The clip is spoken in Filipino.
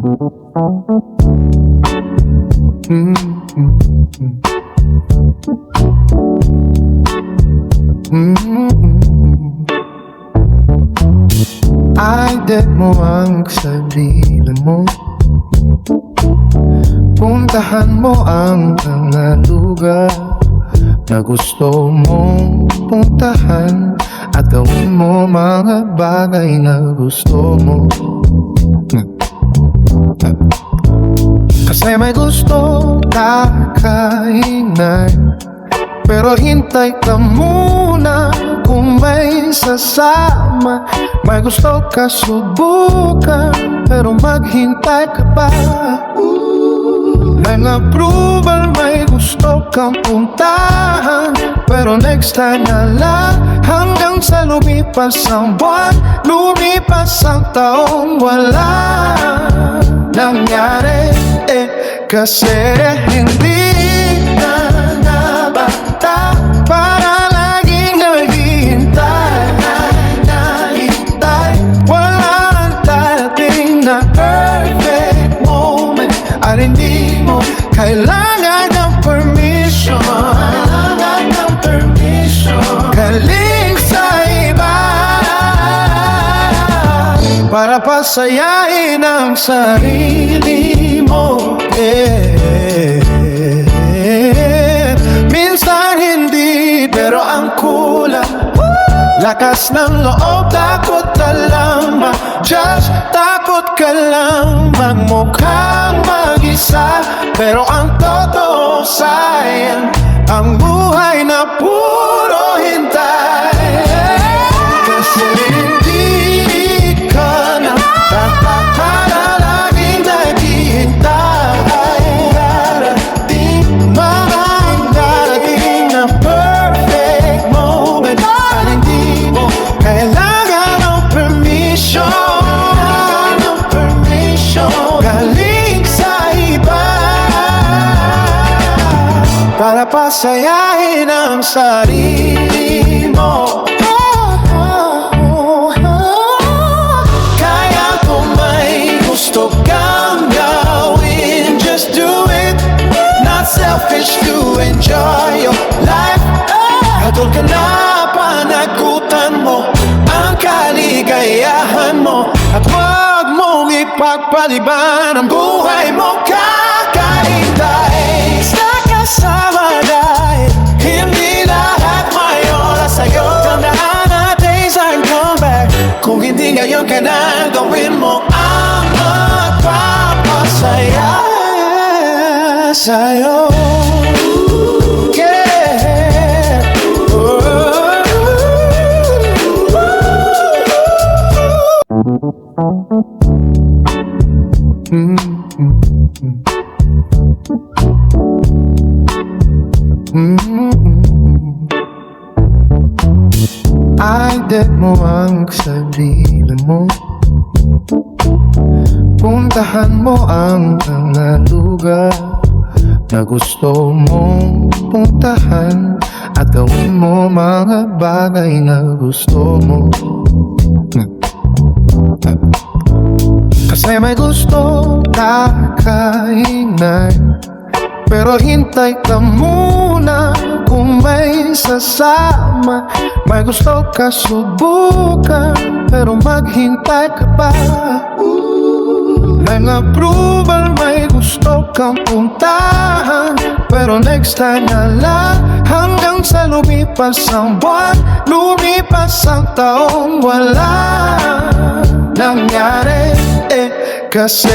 Idea mo ang sarili mo, puntahan mo ang mga lugar na gusto mong puntahan, at gawin mo mga bagay na gusto mo. Kasi may gusto ka kainan, pero hintay ka muna kung may sasama. May gusto ka subukan, pero maghintay ka pa. May approval, may gusto kang puntahan, pero next time na lang. Hanggang sa lumipas ang buwan, lumipas ang taong wala nangyari. Kasi hindi na nabata para laging naghihintay. Wala nang darating na perfect moment, at hindi mo kailangan ng permission. Galing sa iba para pasayahin ang sarili mo. Minsan hindi, pero ang kulang lakas ng loob, takot ka lang ma-judge, takot ka lang magmukhang mag-isa. Pero ang totoo sayang, ang buhay na puro hintay. Kasi hindi ka na dapat para laging naghihintay. Darating na perfect moment, at hindi mo kailangan ng permission. Galing sa iba para pasayahin ang sarili mo. Kaya kung may gusto kang gawin, just do it. Not selfish to enjoy your life. Hatol ka na, panagutan mo ang kaligayahan mo, at huwag mong ipagpaliban ang buhay mo. Kakaintay sa kasama dahil hindi lahat may oras sa'yo. Tandaan natin sa comeback, kung hindi ngayon ka na, gawin mo ang magpapasaya sa'yo. Idea mo ang sarili mo, puntahan mo ang mga lugar na gusto mong puntahan, at gawin mo mga bagay na gusto mo. Kasi may gusto ka kainan, pero hintay ka muna kung may sasama. May gusto ka subukan, pero maghintay ka pa. May approval, may gusto kang puntahan, pero next time na lang. Hanggang sa lumipas ang buwan, lumipas ang taong wala nangyari. Kasi